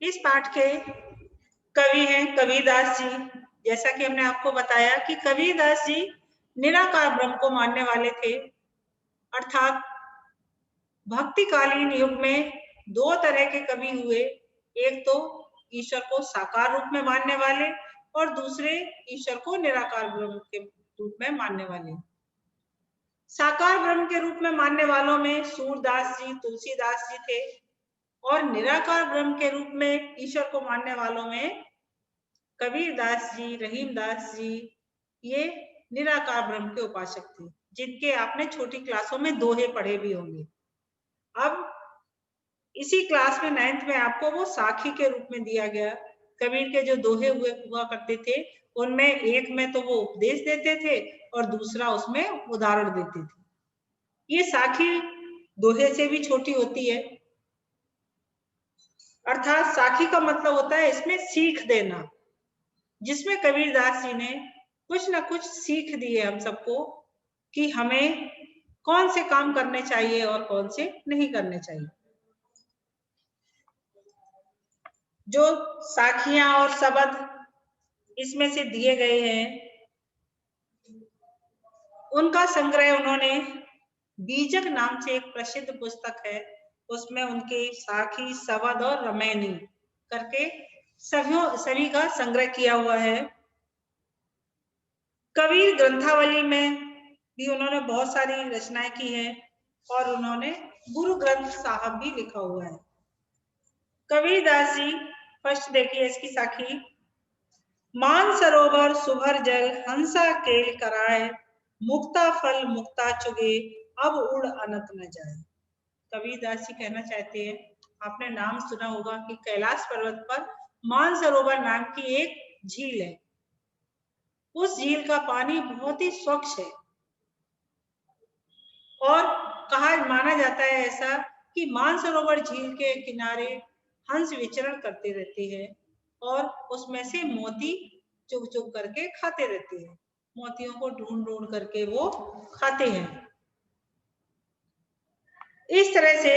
इस पाठ के कवि हैं कबीरदास जी। जैसा कि हमने आपको बताया कि कबीरदास जी निराकार ब्रह्म को मानने वाले थे, अर्थात भक्तिकालीन युग में दो तरह के कवि हुए। एक तो ईश्वर को साकार रूप में मानने वाले और दूसरे ईश्वर को निराकार ब्रह्म के रूप में मानने वाले। साकार ब्रह्म के रूप में मानने वालों में सूरदास जी, तुलसीदास जी थे और निराकार ब्रह्म के रूप में ईश्वर को मानने वालों में कबीरदास जी, रहीमदास जी, ये निराकार ब्रह्म के उपासक थे, जिनके आपने छोटी क्लासों में दोहे पढ़े भी होंगे। अब इसी क्लास में 9th में आपको वो साखी के रूप में दिया गया। कबीर के जो दोहे हुआ करते थे, उनमें एक में तो वो उपदेश देते थे और दूसरा उसमें उदाहरण देते थे। ये साखी दोहे से भी छोटी होती है, अर्थात साखी का मतलब होता है इसमें सीख देना, जिसमें कबीरदास जी ने कुछ ना कुछ सीख दी है हम सबको कि हमें कौन से काम करने चाहिए और कौन से नहीं करने चाहिए। जो साखियां और शब्द इसमें से दिए गए हैं, उनका संग्रह उन्होंने बीजक नाम से एक प्रसिद्ध पुस्तक है, उसमें उनके साखी, शब्द और रमैनी करके सभी का संग्रह किया हुआ है। कबीर ग्रंथावली में भी उन्होंने बहुत सारी रचनाएं की हैं और उन्होंने गुरु ग्रंथ साहब भी लिखा हुआ है। कबीरदास जी, फर्स्ट देखिए इसकी साखी। मान सरोवर सुभर जल हंसा केल कराए, मुक्ता फल मुक्ता चुगे अब उड़ अनंत न जाए। कबीरदास जी कहना चाहते हैं, आपने नाम सुना होगा कि कैलाश पर्वत पर मानसरोवर नाम की एक झील है। उस झील का पानी बहुत ही स्वच्छ है और माना जाता है ऐसा कि मानसरोवर झील के किनारे हंस विचरण करते रहते हैं और उसमें से मोती चुग चुग करके खाते रहते हैं। मोतियों को ढूंढ ढूंढ करके वो खाते हैं। इस तरह से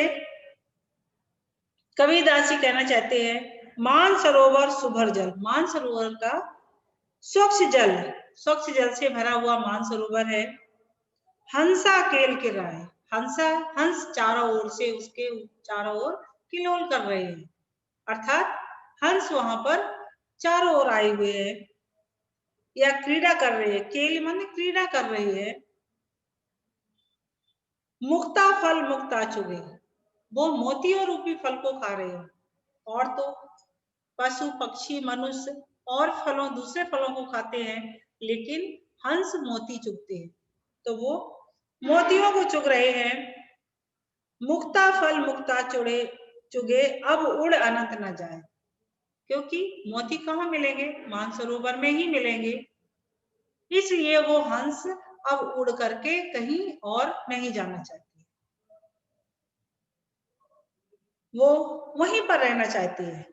कबीरदास जी कहना चाहते हैं, मानसरोवर सुभर जल, मानसरोवर का स्वच्छ जल से भरा हुआ मानसरोवर है। हंसा केल के राय, हंस चारों ओर से उसके चारों ओर किलोल कर रहे हैं, अर्थात हंस वहां पर चारों ओर आए हुए हैं या क्रीड़ा कर रहे हैं। केल माने क्रीड़ा कर रहे हैं। मुक्ता फल मुक्ता चुगे, वो मोतियों रूपी फल को खा रहे हैं। और तो पशु पक्षी मनुष्य और दूसरे फलों को खाते हैं, लेकिन हंस मोती चुगते हैं, तो वो मोतियों को चुग रहे हैं। मुक्ता फल मुक्ता चुगे अब उड़ अनंत न जाए, क्योंकि मोती कहाँ मिलेंगे, मानसरोवर में ही मिलेंगे। इसलिए वो हंस अब उड़ करके कहीं और नहीं जाना चाहते, वो वहीं पर रहना चाहते हैं।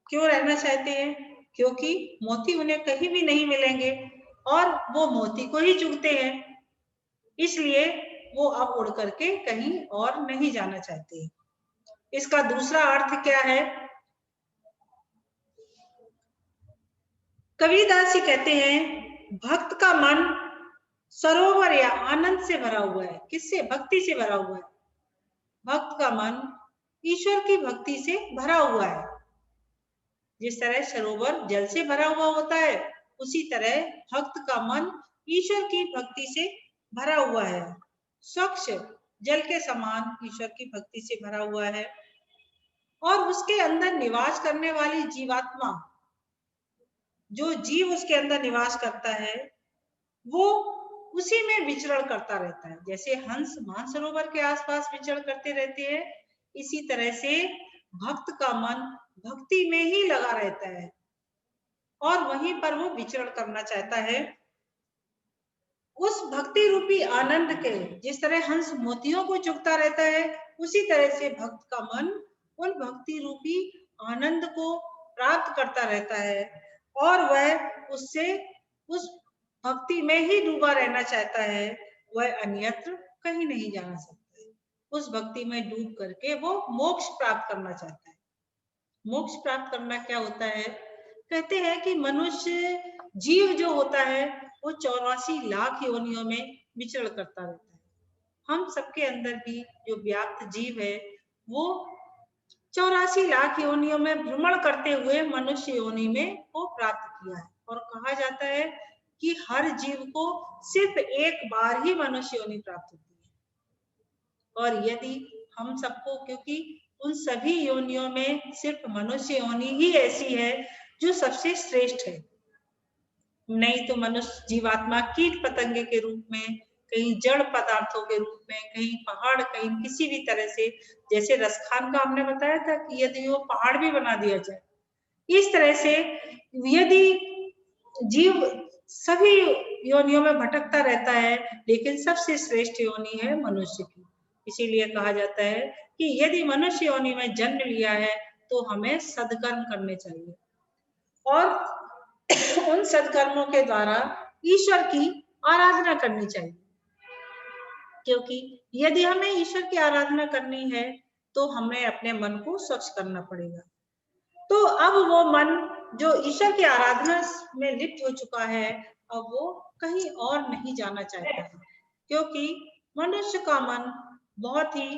क्यों रहना चाहते हैं? क्योंकि मोती उन्हें कहीं भी नहीं मिलेंगे और वो मोती को ही चुगते हैं, इसलिए वो अब उड़ करके कहीं और नहीं जाना चाहते। इसका दूसरा अर्थ क्या है? कबीरदास जी कहते हैं, भक्त का मन सरोवर या आनंद से भरा हुआ है। किससे? भक्ति से भरा हुआ है। भक्त का मन ईश्वर की भक्ति से भरा हुआ है। जिस तरह सरोवर जल से भरा हुआ होता है, उसी तरह भक्त का मन ईश्वर की भक्ति से भरा हुआ है। स्वच्छ जल के समान ईश्वर की भक्ति से भरा हुआ है और उसके अंदर निवास करने वाली जीवात्मा, जो जीव उसके अंदर निवास करता है, वो उसी में विचरण करता रहता है। जैसे हंस मानसरोवर के आसपास विचरण करते रहते हैं, इसी तरह से भक्त का मन भक्ति में ही लगा रहता है और वहीं पर वो विचरण करना चाहता है। उस भक्ति रूपी आनंद के, जिस तरह हंस मोतियों को चुगता रहता है, उसी तरह से भक्त का मन उन भक्ति रूपी आनंद को प्राप्त करता रहता है और वह उससे उस भक्ति में ही डूबा रहना चाहता है। वह अन्यत्र कहीं नहीं जाना सकता है। उस भक्ति में डूब करके वो मोक्ष प्राप्त करना चाहता है। मोक्ष प्राप्त करना क्या होता है? कहते हैं कि मनुष्य जीव जो होता है वो 84 लाख योनियों में विचरण करता रहता है। हम सबके अंदर भी जो व्याप्त जीव है वो 84 लाख योनियों में भ्रमण करते हुए मनुष्य योनि में वो प्राप्त किया है। और कहा जाता है कि हर जीव को सिर्फ एक बार ही मनुष्य योनि प्राप्त होती है। और यदि हम सबको, क्योंकि उन सभी योनियों में सिर्फ मनुष्य योनि ही ऐसी है जो सबसे श्रेष्ठ है, नहीं तो मनुष्य जीवात्मा कीट पतंगे के रूप में, कहीं जड़ पदार्थों के रूप में, कहीं पहाड़, कहीं किसी भी तरह से, जैसे रसखान का हमने बताया था कि यदि वो पहाड़ भी बना दिया जाए, इस तरह से यदि जीव सभी योनियों में भटकता रहता है, लेकिन सबसे श्रेष्ठ योनि है मनुष्य की। इसीलिए कहा जाता है कि यदि मनुष्य योनि में जन्म लिया है तो हमें सदकर्म करने चाहिए और उन सदकर्मों के द्वारा ईश्वर की आराधना करनी चाहिए। क्योंकि यदि हमें ईश्वर की आराधना करनी है तो हमें अपने मन को स्वच्छ करना पड़ेगा। तो अब वो मन जो ईश्वर की आराधना में लिप्त हो चुका है, अब वो कहीं और नहीं जाना चाहता है, क्योंकि मनुष्य का मन बहुत ही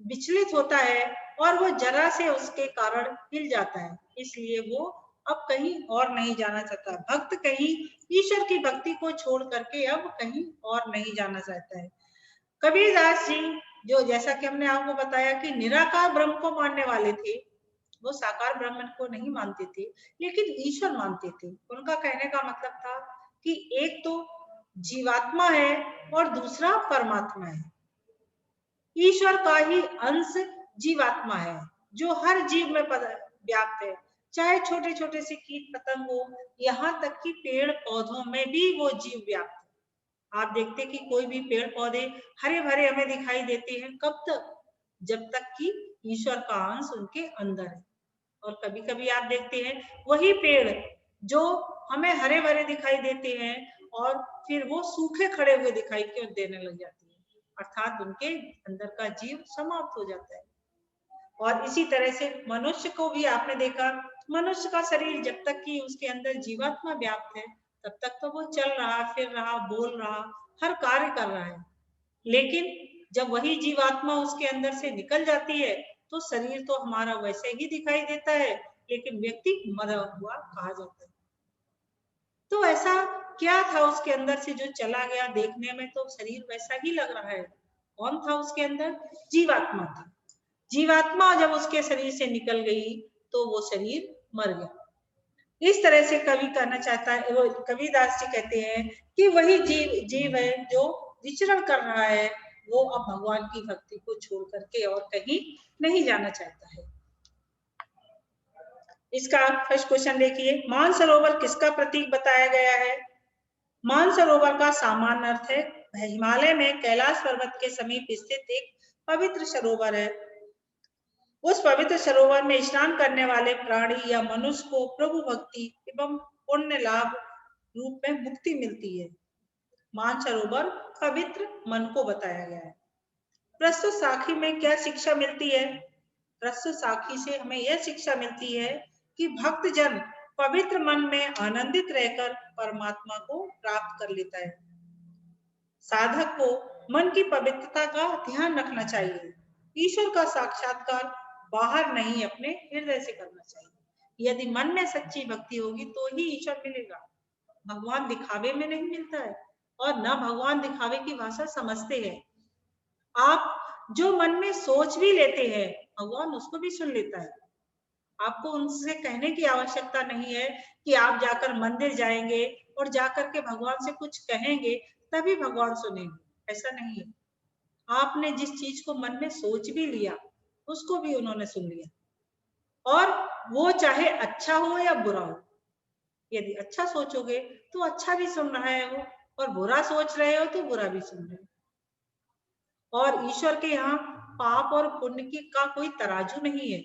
विचलित होता है और वो जरा से उसके कारण हिल जाता है, इसलिए वो अब कहीं और नहीं जाना चाहता। भक्त कहीं ईश्वर की भक्ति को छोड़ करके अब कहीं और नहीं जाना चाहता है। कबीरदास जी, जो जैसा कि हमने आपको बताया कि निराकार ब्रह्म को मानने वाले थे, वो साकार ब्रह्म को नहीं मानते थे, लेकिन ईश्वर मानते थे। उनका कहने का मतलब था कि एक तो जीवात्मा है और दूसरा परमात्मा है। ईश्वर का ही अंश जीवात्मा है जो हर जीव में व्याप्त है, चाहे छोटे छोटे से कीट पतंग हो, यहाँ तक कि पेड़ पौधों में भी वो जीव व्याप्त है। आप देखते कि कोई भी पेड़ पौधे हरे भरे हमें दिखाई देते हैं, कब तक? जब तक कि ईश्वर का अंश उनके अंदर है। और कभी कभी आप देखते हैं वही पेड़ जो हमें हरे भरे दिखाई देते हैं और फिर वो सूखे खड़े हुए दिखाई क्यों देने लग जाते हैं, अर्थात उनके अंदर का जीव समाप्त हो जाता है। और इसी तरह से मनुष्य को भी आपने देखा, मनुष्य का शरीर जब तक कि उसके अंदर जीवात्मा व्याप्त है तब तक तो वो चल रहा, फिर रहा, बोल रहा, हर कार्य कर रहा है। लेकिन जब वही जीवात्मा उसके अंदर से निकल जाती है तो शरीर तो हमारा वैसे ही दिखाई देता है, लेकिन व्यक्ति मरा हुआ कहा जाता है। तो ऐसा क्या था उसके अंदर से जो चला गया? देखने में तो शरीर वैसा ही लग रहा है। कौन था उसके अंदर? जीवात्मा था। जीवात्मा जब उसके शरीर से निकल गई तो वो शरीर मर गया। इस तरह से कवि कहना चाहता है, वो कबीरदास जी कहते हैं कि वही जीव है जो विचरण कर रहा है, वो अब भगवान की भक्ति को छोड़ करके और कहीं नहीं जाना चाहता है। इसका फर्स्ट क्वेश्चन देखिए, मानसरोवर किसका प्रतीक बताया गया है? मानसरोवर का सामान्य अर्थ है हिमालय में कैलाश पर्वत के समीप स्थित एक पवित्र सरोवर है। उस पवित्र सरोवर में स्नान करने वाले प्राणी या मनुष्य को प्रभु भक्ति एवं पुण्य लाभ रूप में मुक्ति मिलती है। मानसरोवर पवित्र मन को बताया गया है। प्रस्तुत साखी में क्या शिक्षा मिलती है? प्रस्तुत साखी से हमें यह शिक्षा मिलती है कि भक्त जन पवित्र मन में आनंदित रहकर परमात्मा को प्राप्त कर लेता है। साधक को मन की पवित्रता का ध्यान रखना चाहिए। ईश्वर का साक्षात्कार बाहर नहीं, अपने हृदय से करना चाहिए। यदि मन में सच्ची भक्ति होगी तो ही ईश्वर मिलेगा। भगवान दिखावे में नहीं मिलता है और न भगवान दिखावे की भाषा समझते हैं। आप जो मन में सोच भी लेते हैं भगवान उसको भी सुन लेता है। आपको उनसे कहने की आवश्यकता नहीं है कि आप जाकर मंदिर जाएंगे और जाकर के भगवान से कुछ कहेंगे तभी भगवान सुनेंगे, ऐसा नहीं है। आपने जिस चीज को मन में सोच भी लिया उसको भी उन्होंने सुन लिया, और वो चाहे अच्छा हो या बुरा हो। यदि अच्छा सोचोगे तो अच्छा भी सुन रहा है वो, और बुरा सोच रहे हो तो बुरा भी सुन रहे हो। और ईश्वर के यहाँ पाप और पुण्य की का कोई तराजू नहीं है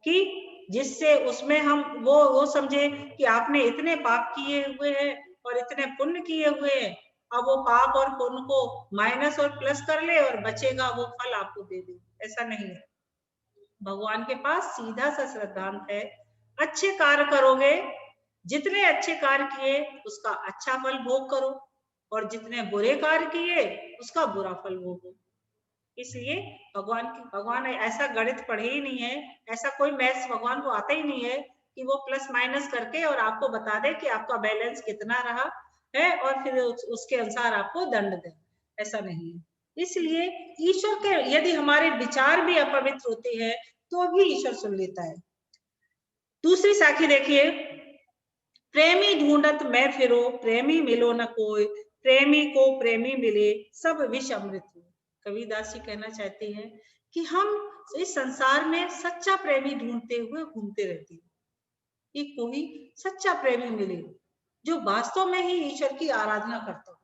कि जिससे उसमें हम वो समझे कि आपने इतने पाप किए हुए हैं और इतने पुण्य किए हुए हैं, अब वो पाप और पुण्य को माइनस और प्लस कर ले और बचेगा वो फल आपको दे दे, ऐसा नहीं है। भगवान के पास सीधा सा सिद्धांत है, अच्छे कार्य करोगे, जितने अच्छे कार्य किए उसका अच्छा फल भोग करो, और जितने बुरे कार्य किए उसका बुरा फल भोगो। इसलिए भगवान ऐसा गणित पढ़े ही नहीं है, ऐसा कोई मैथ्स भगवान को आता ही नहीं है कि वो प्लस माइनस करके और आपको बता दे कि आपका बैलेंस कितना रहा है और फिर उसके अनुसार आपको दंड दे। ऐसा नहीं है। इसलिए ईश्वर के यदि हमारे विचार भी अपवित्र होते हैं तो भी ईश्वर सुन लेता है। दूसरी साखी देखिए, प्रेमी ढूंढत मैं फिरो, प्रेमी मिलो न कोई, प्रेमी को प्रेमी मिले, सब विष अमृत हो। कबीरदास जी कहना चाहते हैं कि हम इस संसार में सच्चा प्रेमी ढूंढते हुए घूमते रहते हैं कि कोई सच्चा प्रेमी मिले जो वास्तव में ही ईश्वर की आराधना करता हो।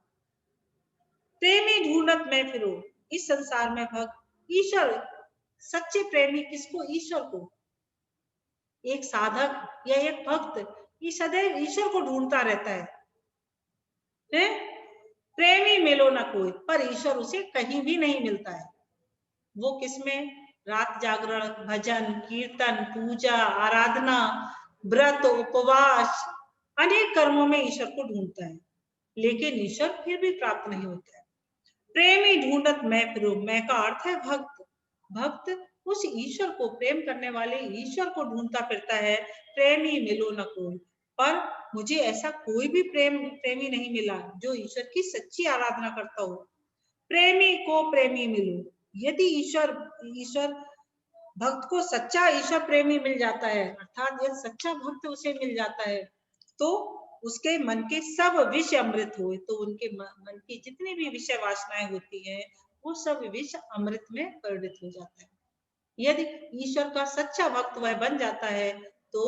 प्रेमी ढूंढत मैं फिरो, इस संसार में भक्त ईश्वर, सच्चे प्रेमी किसको? ईश्वर को। एक साधक या एक भक्त ये सदैव ईश्वर को ढूंढता रहता है, प्रेमी मिलो ना कोई, पर ईश्वर उसे कहीं भी नहीं मिलता है। वो किसमें? रात जागरण, भजन, कीर्तन, पूजा, आराधना, व्रत, उपवास, अनेक कर्मों में ईश्वर को ढूंढता है, लेकिन ईश्वर फिर भी प्राप्त नहीं होता है। प्रेमी ढूंढत मैं फिरूं, मैं का अर्थ है भक्त। भक्त उस ईश्वर को, प्रेम करने वाले ईश्वर को ढूंढता फिरता है, प्रेमी मिलो न कोई, पर मुझे ऐसा कोई भी प्रेमी नहीं मिला जो ईश्वर की सच्ची आराधना करता हो। प्रेमी को प्रेमी मिलो, यदि ईश्वर ईश्वर भक्त को सच्चा ईश्वर प्रेमी मिल जाता है, अर्थात यदि सच्चा भक्त उसे मिल जाता है, तो उसके मन के सब विष अमृत हुए, तो उनके मन की जितनी भी विषय वासनाएं होती हैं वो सब विष अमृत में परिणत हो जाता है। यदि ईश्वर का सच्चा भक्त वह बन जाता है तो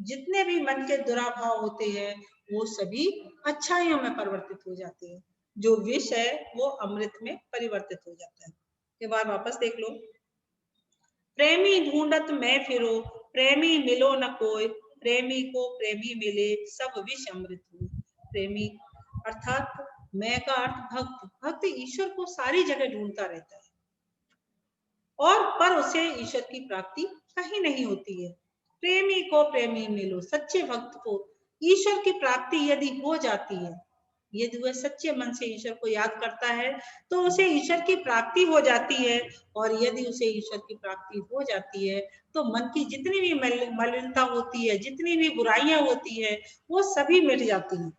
जितने भी मन के दुराभाव होते हैं वो सभी अच्छाइयों में परिवर्तित हो जाते हैं, जो विष है वो अमृत में परिवर्तित हो जाता है। ये बार वापस देख लो, प्रेमी ढूंढत मैं फिरो, प्रेमी मिलो न कोई, प्रेमी को प्रेमी मिले, सब विष अमृत हो। प्रेमी अर्थात मैं का अर्थ भक्त। भक्त ईश्वर को सारी जगह ढूंढता रहता है और पर उसे ईश्वर की प्राप्ति कहीं नहीं होती है। प्रेमी को प्रेमी मिलो, सच्चे भक्त को ईश्वर की प्राप्ति यदि हो जाती है, यदि वह सच्चे मन से ईश्वर को याद करता है तो उसे ईश्वर की प्राप्ति हो जाती है, और यदि उसे ईश्वर की प्राप्ति हो जाती है तो मन की जितनी भी मलिनता होती है, जितनी भी बुराइयां होती है, वो सभी मिट जाती हैं,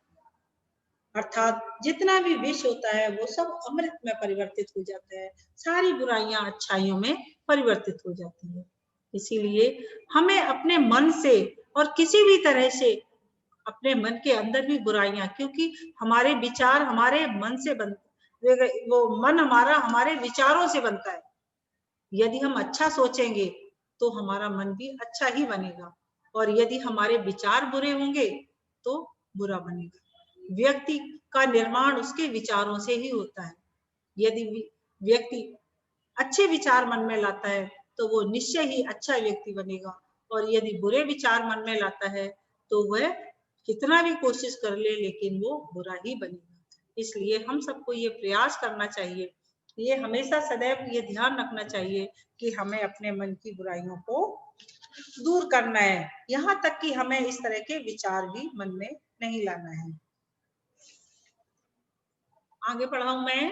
अर्थात जितना भी विष होता है वो सब अमृत में परिवर्तित हो जाता है, सारी बुराइयां अच्छाइयों में परिवर्तित हो जाती है। इसीलिए हमें अपने मन से और किसी भी तरह से अपने मन के अंदर भी बुराइयां, क्योंकि हमारे विचार हमारे मन से बनते, वो मन हमारा हमारे विचारों से बनता है। यदि हम अच्छा सोचेंगे तो हमारा मन भी अच्छा ही बनेगा, और यदि हमारे विचार बुरे होंगे तो बुरा बनेगा। व्यक्ति का निर्माण उसके विचारों से ही होता है। यदि व्यक्ति अच्छे विचार मन में लाता है तो वो निश्चय ही अच्छा व्यक्ति बनेगा, और यदि बुरे विचार मन में लाता है तो वह कितना भी कोशिश कर ले लेकिन वो बुरा ही बनेगा। इसलिए हम सबको ये प्रयास करना चाहिए, ये हमेशा सदैव ये ध्यान रखना चाहिए कि हमें अपने मन की बुराइयों को दूर करना है, यहाँ तक कि हमें इस तरह के विचार भी मन में नहीं लाना है। आगे पढ़ाऊं मैं।